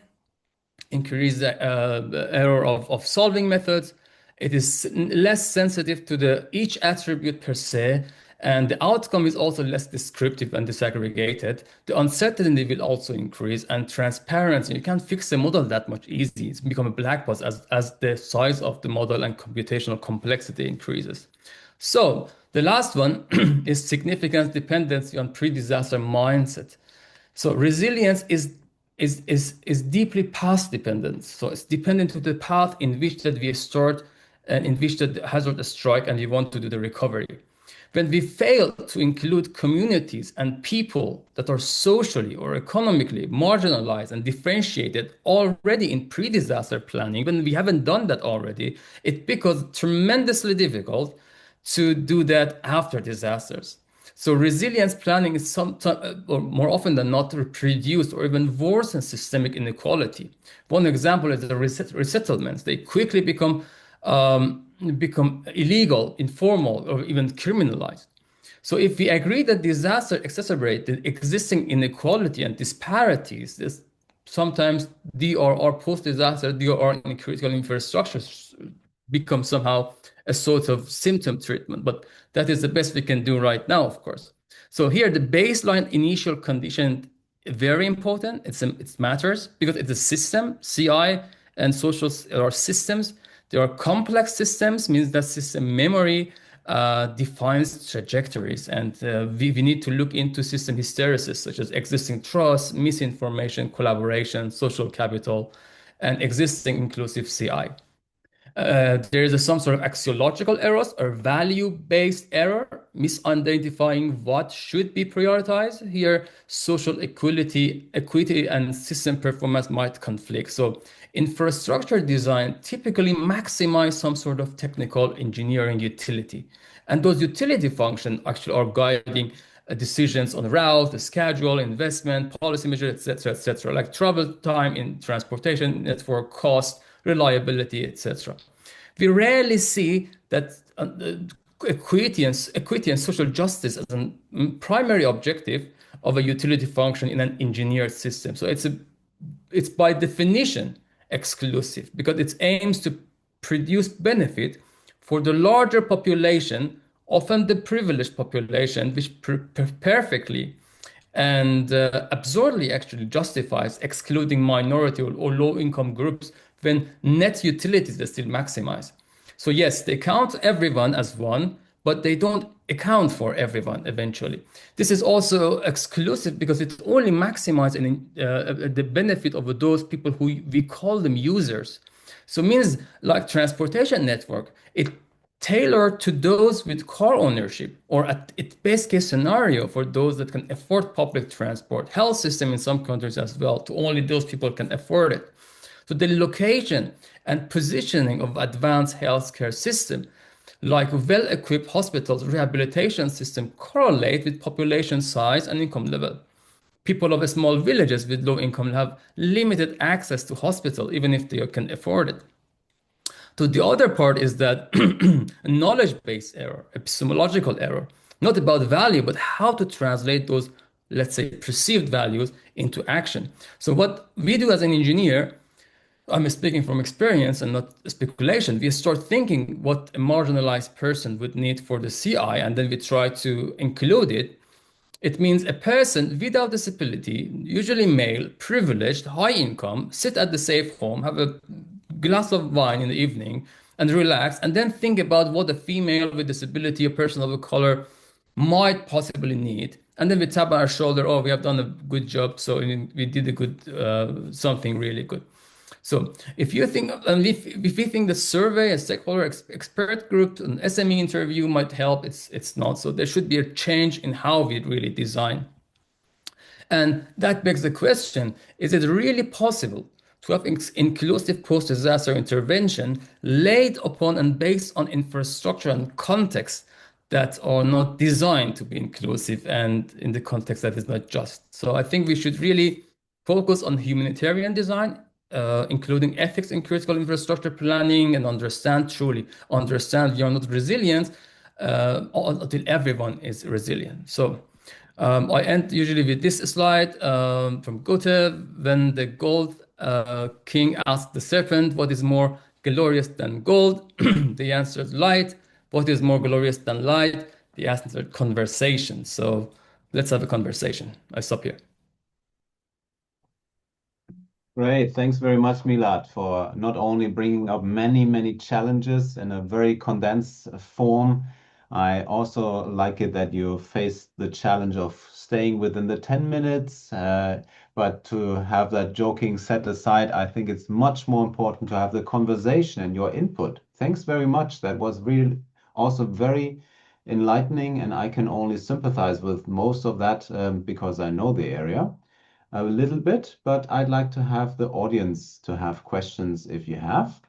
increase the error of solving methods. It is less sensitive to each attribute per se, and the outcome is also less descriptive and disaggregated. The uncertainty will also increase, and transparency. You can't fix the model that much easy. It's become a black box as the size of the model and computational complexity increases. So the last one is significant dependency on pre-disaster mindset. So resilience is deeply path dependent. So it's dependent to the path in which that we start and in which the hazard strike and we want to do the recovery. When we fail to include communities and people that are socially or economically marginalized and differentiated already in pre-disaster planning, when we haven't done that already, it becomes tremendously difficult to do that after disasters. So resilience planning is sometimes, or more often than not, reproduced or even worsens systemic inequality. One example is the resettlements. They quickly become illegal, informal, or even criminalized. So if we agree that disaster exacerbate the existing inequality and disparities, sometimes DRR post-disaster, DRR in critical infrastructures become somehow a sort of symptom treatment, but that is the best we can do right now, of course. So here, the baseline initial condition is very important. It matters because it's a system, CI and social or systems. They are complex systems, means that system memory defines trajectories, and we need to look into system hysteresis, such as existing trust, misinformation, collaboration, social capital, and existing inclusive CI. There is some sort of axiological errors or value-based error, misidentifying what should be prioritized. Here, social equity, and system performance might conflict. So infrastructure design typically maximize some sort of technical engineering utility. And those utility functions actually are guiding decisions on route, the schedule, investment, policy measures, etc., like travel time in transportation, network cost, reliability, etc. We rarely see that equity and social justice as a primary objective of a utility function in an engineered system. So it's by definition exclusive because it aims to produce benefit for the larger population, often the privileged population, which perfectly and absurdly actually justifies excluding minority or low-income groups when net utilities are still maximized. So yes, they count everyone as one, but they don't account for everyone eventually. This is also exclusive because it only maximizes the benefit of those people who we call them users. So it means like transportation network, it tailored to those with car ownership, or at its best case scenario for those that can afford public transport, health system in some countries as well, to only those people can afford it. So the location and positioning of advanced healthcare system, like well-equipped hospitals, rehabilitation system, correlate with population size and income level. People of small villages with low income have limited access to hospital, even if they can afford it. So the other part is that knowledge-based error, epistemological error, not about value, but how to translate those, let's say, perceived values into action. So what we do as an engineer, I'm speaking from experience and not speculation. We start thinking what a marginalized person would need for the CI, and then we try to include it. It means a person without disability, usually male, privileged, high income, sit at the safe home, have a glass of wine in the evening, and relax, and then think about what a female with disability, a person of color, might possibly need. And then we tap on our shoulder, oh, we have done a good job, so we did a good something really good. So if you think, and if you think the survey, a stakeholder expert group, an SME interview might help, it's not. So there should be a change in how we really design. And that begs the question, is it really possible to have inclusive post-disaster intervention laid upon and based on infrastructure and context that are not designed to be inclusive and in the context that is not just? So I think we should really focus on humanitarian design, including ethics in critical infrastructure planning, and truly understand we are not resilient until everyone is resilient. So I end usually with this slide from Goethe. When the gold king asked the serpent, what is more glorious than gold? The answer is light. What is more glorious than light? The answer is conversation. So let's have a conversation. I stop here. Great. Thanks very much, Milad, for not only bringing up many, many challenges in a very condensed form. I also like it that you faced the challenge of staying within the 10 minutes, but to have that joking set aside, I think it's much more important to have the conversation and your input. Thanks very much. That was really also very enlightening, and I can only sympathize with most of that because I know the area a little bit, but I'd like to have the audience to have questions if you have.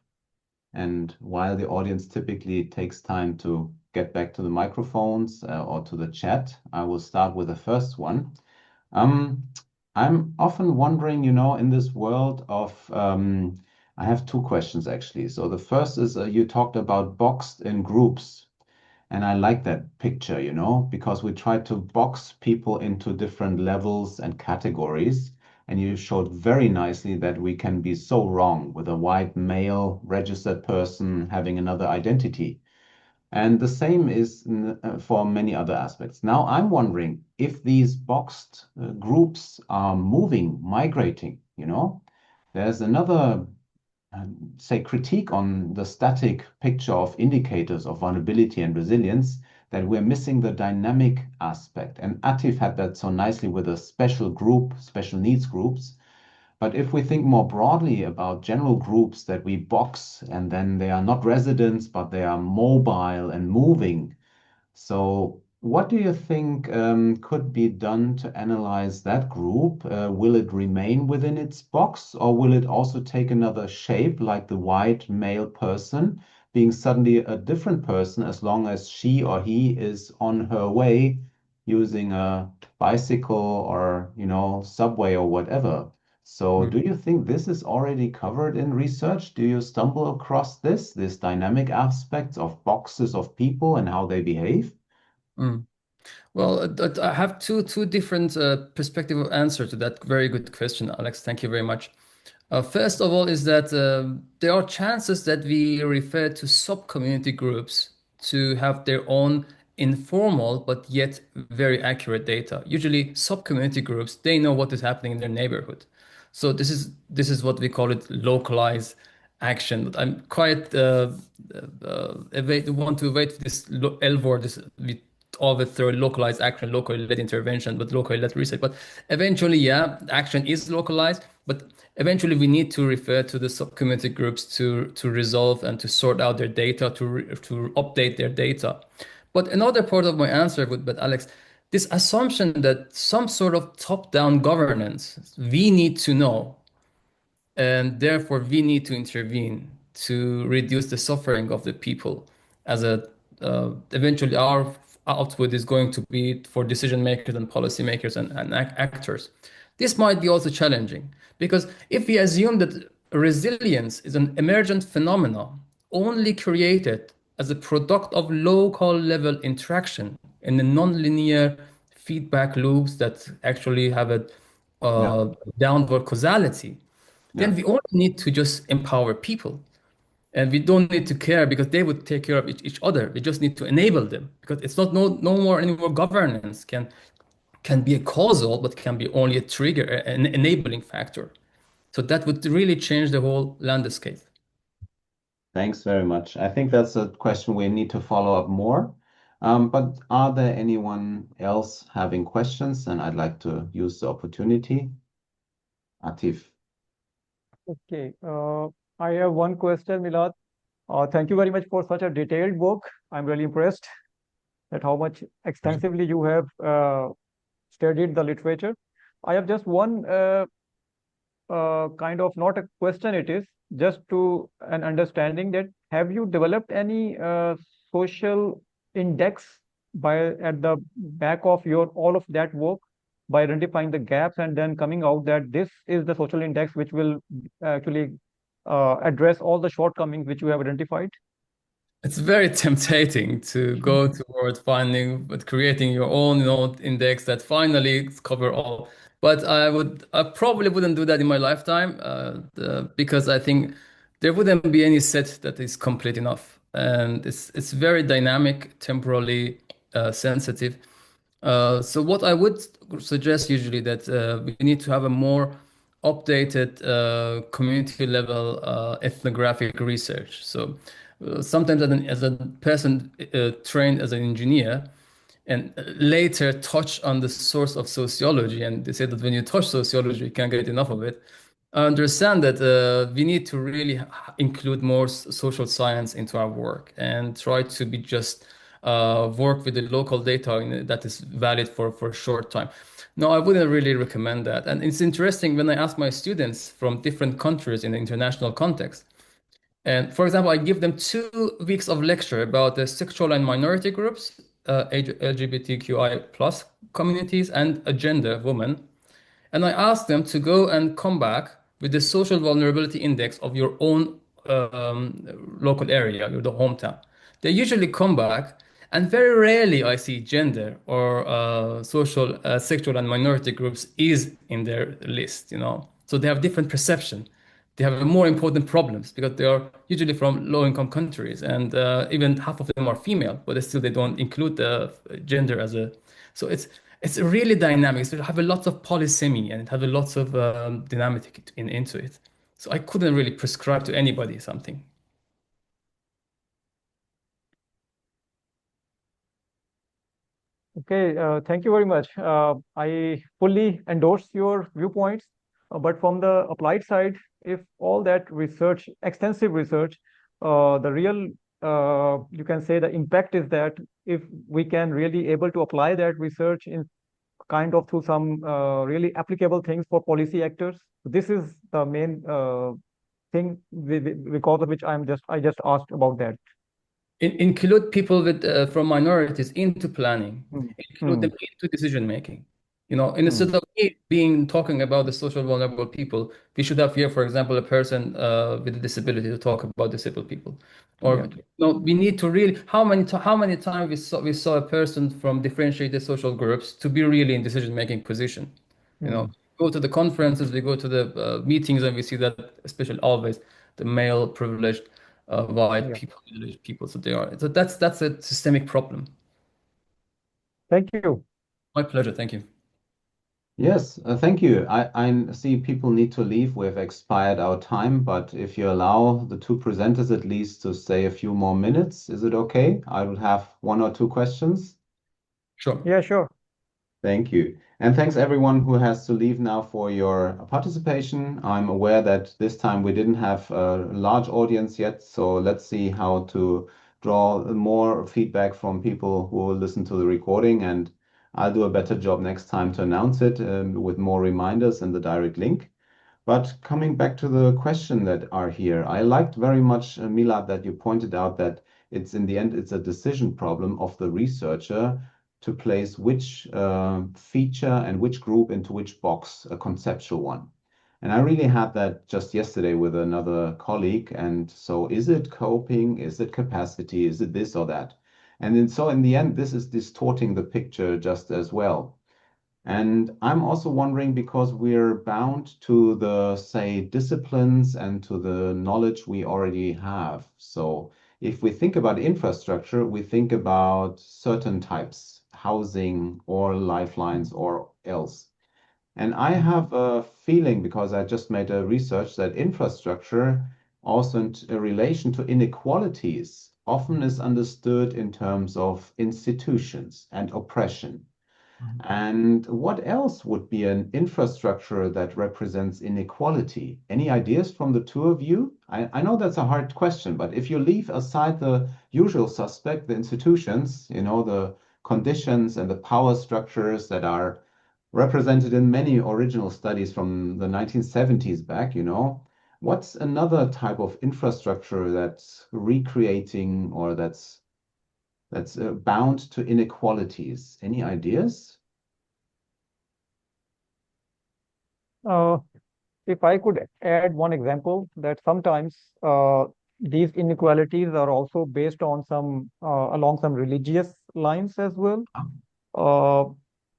And while the audience typically takes time to get back to the microphones or to the chat, I will start with the first one. I'm often wondering, in this world of, I have two questions actually. So the first is you talked about boxed in groups. And I like that picture, because we try to box people into different levels and categories. And you showed very nicely that we can be so wrong with a white male registered person having another identity. And the same is for many other aspects. Now, I'm wondering if these boxed groups are moving, migrating, there's another say, critique on the static picture of indicators of vulnerability and resilience, that we're missing the dynamic aspect. And Atif had that so nicely with a special group, special needs groups. But if we think more broadly about general groups that we box, and then they are not residents, but they are mobile and moving. So what do you think could be done to analyze that group? Will it remain within its box, or will it also take another shape, like the white male person being suddenly a different person as long as she or he is on her way using a bicycle or, subway or whatever? So do you think this is already covered in research? Do you stumble across this dynamic aspects of boxes of people and how they behave? Mm. Well, I have two different perspective of answer to that very good question, Alex. Thank you very much. First of all, is that there are chances that we refer to sub-community groups to have their own informal but yet very accurate data. Usually, sub-community groups, they know what is happening in their neighborhood. So this is what we call it localized action. But I'm quite want to wait this L word, this we all the third localized action, locally led intervention, but locally led research. But eventually, yeah, action is localized, but Eventually, we need to refer to the sub-community groups to resolve and to sort out their data, to update their data. But another part of my answer would, but Alex, this assumption that some sort of top-down governance, we need to know, and therefore we need to intervene to reduce the suffering of the people. As a eventually our output is going to be for decision makers and policymakers and actors. This might be also challenging because if we assume that resilience is an emergent phenomenon only created as a product of local level interaction in the non-linear feedback loops that actually have a Yeah. downward causality, then Yeah. we only need to just empower people. And we don't need to care because they would take care of each other. We just need to enable them because it's not no more anymore governance can be a causal, but can be only a trigger, an enabling factor. So that would really change the whole landscape. Thanks very much. I think that's a question we need to follow up more. But are there anyone else having questions? And I'd like to use the opportunity. Atif. Okay, I have one question, Milad. Thank you very much for such a detailed book. I'm really impressed at how much extensively you have studied the literature. I have just one kind of not a question, it is just to an understanding that have you developed any social index by at the back of your all of that work by identifying the gaps and then coming out that this is the social index which will actually address all the shortcomings which you have identified? It's very tempting to go toward finding, but creating your own, index that finally cover all. But I probably wouldn't do that in my lifetime, because I think there wouldn't be any set that is complete enough, and it's very dynamic, temporally sensitive. So what I would suggest usually that we need to have a more updated community level ethnographic research. So sometimes as a person trained as an engineer and later touch on the source of sociology, and they say that when you touch sociology, you can't get enough of it. I understand that we need to really include more social science into our work and try to be just work with the local data that is valid for a short time. No, I wouldn't really recommend that. And it's interesting when I ask my students from different countries in the international context. And for example, I give them 2 weeks of lecture about the sexual and minority groups, LGBTQI plus communities, and gender, women. And I asked them to go and come back with the social vulnerability index of your own local area, your the hometown. They usually come back, and very rarely I see gender or social, sexual, and minority groups is in their list. So they have different perception. They have more important problems because they are usually from low-income countries, and even half of them are female, but they don't include the gender as a. So it's really dynamic. So it have a lot of polysemy and it have a lot of dynamic into it. So I couldn't really prescribe to anybody something. Okay, thank you very much. I fully endorse your viewpoints, but from the applied side, if all that research, extensive research, the real, you can say the impact is that if we can really able to apply that research in kind of through some really applicable things for policy actors, this is the main thing because of which I just asked about that. Include people with from minorities into planning, Hmm. include Hmm. them into decision making. Hmm. Instead of me being talking about the social vulnerable people, we should have here, for example, a person with a disability to talk about disabled people. Or Yeah. we need to really how many times we saw a person from differentiated social groups to be really in decision making position. You know, Hmm. go to the conferences, we go to the meetings, and we see that especially always the male privileged white Yeah. people, middle-aged people. So that's a systemic problem. Thank you. My pleasure. Thank you. Yes, thank you. I see people need to leave. We've expired our time, but if you allow the two presenters at least to stay a few more minutes, is it okay? I will have one or two questions. Sure. Yeah, sure. Thank you. And thanks everyone who has to leave now for your participation. I'm aware that this time we didn't have a large audience yet, so let's see how to draw more feedback from people who will listen to the recording. And I'll do a better job next time to announce it with more reminders and the direct link. But coming back to the question that are here, I liked very much, Milad, that you pointed out that it's in the end, it's a decision problem of the researcher to place which feature and which group into which box, a conceptual one. And I really had that just yesterday with another colleague. And so is it coping? Is it capacity? Is it this or that? And then, so in the end, this is distorting the picture just as well. And I'm also wondering because we're bound to the, say, disciplines and to the knowledge we already have. So if we think about infrastructure, we think about certain types, housing or lifelines or else. And I have a feeling, because I just made a research, that infrastructure also in relation to inequalities often is understood in terms of institutions and oppression. And what else would be an infrastructure that represents inequality? Any ideas from the two of you? I know that's a hard question, but if you leave aside the usual suspect, the institutions, the conditions and the power structures that are represented in many original studies from the 1970s back, what's another type of infrastructure that's recreating or that's bound to inequalities? Any ideas? Uh, if I could add one example, that sometimes these inequalities are also based on along some religious lines as well. Uh,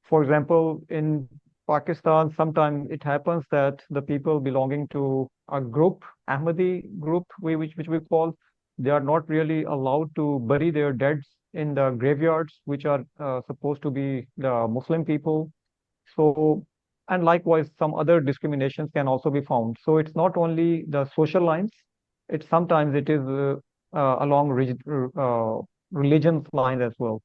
for example, in Pakistan, sometimes it happens that the people belonging to a group, Ahmadi group, which we call, they are not really allowed to bury their deads in the graveyards, which are supposed to be the Muslim people. So, and likewise, some other discriminations can also be found. So it's not only the social lines, sometimes it is along religion lines as well.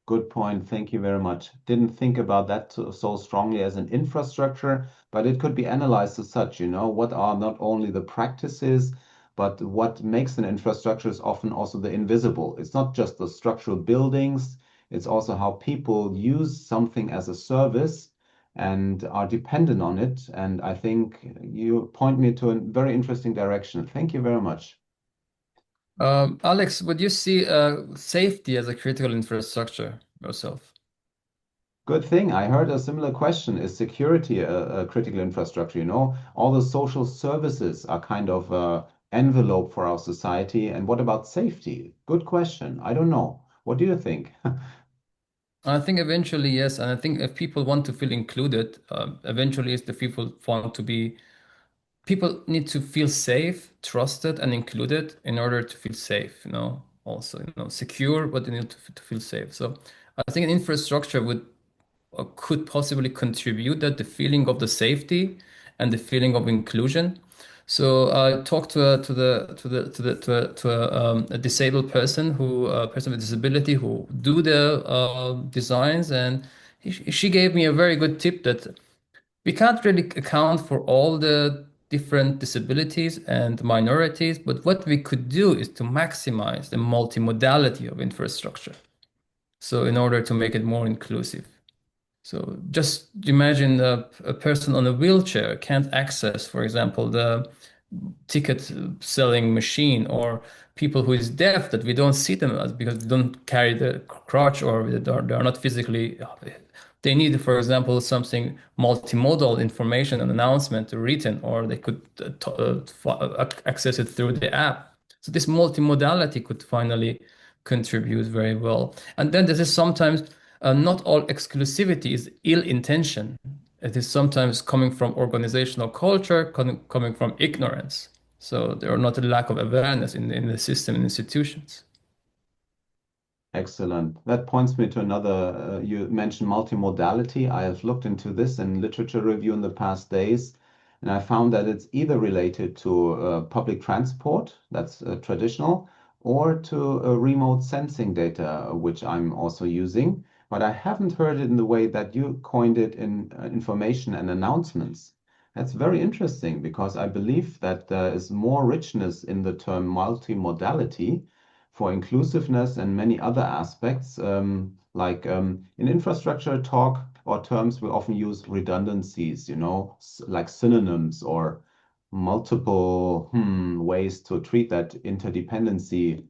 Good point. Thank you very much. Didn't think about that so strongly as an infrastructure, but it could be analyzed as such, what are not only the practices, but what makes an infrastructure is often also the invisible. It's not just the structural buildings, it's also how people use something as a service and are dependent on it. And I think you point me to a very interesting direction. Thank you very much. Alex, would you see safety as a critical infrastructure yourself? Good thing. I heard a similar question. Is security a critical infrastructure? All the social services are kind of a envelope for our society. And what about safety? Good question. I don't know. What do you think? I think eventually, yes. And I think if people want to feel included, eventually, it's the people need to feel safe, trusted, and included in order to feel safe, also, secure, but they need to feel safe. So I think an infrastructure would could possibly contribute that the feeling of the safety and the feeling of inclusion. So I talked to a disabled person a person with disability who do the designs, and she gave me a very good tip that we can't really account for all the different disabilities and minorities, but what we could do is to maximize the multimodality of infrastructure. So in order to make it more inclusive. So just imagine a person on a wheelchair can't access, for example, the ticket selling machine, or people who is deaf that we don't see them as because they don't carry the crutch, or they are not physically. They need, for example, something multimodal information and announcement written, or they could access it through the app. So this multimodality could finally contribute very well. And then this is sometimes not all exclusivity is ill intention. It is sometimes coming from organizational culture, coming from ignorance. So there are not a lack of awareness in the system and institutions. Excellent. That points me to another. You mentioned multimodality. I have looked into this in literature review in the past days, and I found that it's either related to public transport, that's traditional, or to remote sensing data, which I'm also using. but I haven't heard it in the way that you coined it in information and announcements. That's very interesting because I believe that there is more richness in the term multimodality for inclusiveness and many other aspects. In infrastructure talk or terms, we often use redundancies, like synonyms or multiple ways to treat that interdependency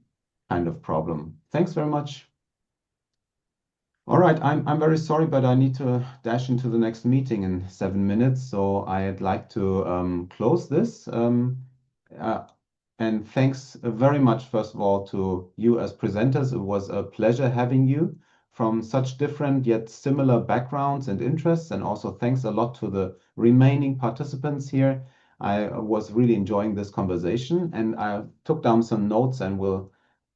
kind of problem. Thanks very much. All right, I'm very sorry, but I need to dash into the next meeting in 7 minutes. So I'd like to close this. Uh, and thanks very much, first of all, to you as presenters. It was a pleasure having you from such different yet similar backgrounds and interests. And also thanks a lot to the remaining participants here. I was really enjoying this conversation, and I took down some notes and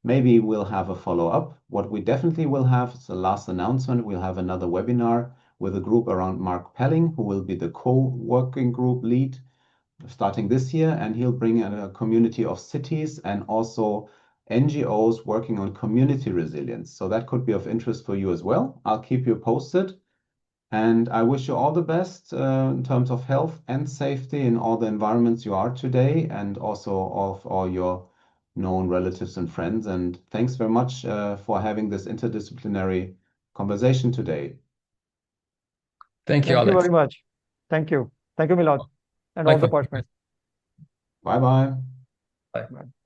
maybe we'll have a follow-up. What we definitely will have is the last announcement. We'll have another webinar with a group around Mark Pelling, who will be the co-working group lead starting this year, and he'll bring in a community of cities and also NGOs working on community resilience. So that could be of interest for you as well. I'll keep you posted. And I wish you all the best in terms of health and safety in all the environments you are today, and also of all your known relatives and friends. And thanks very much for having this interdisciplinary conversation today. Thank you, Thank you Alex. very much. Thank you. Thank you, Milad, and all the Likewise. participants. Bye bye. Bye. Bye.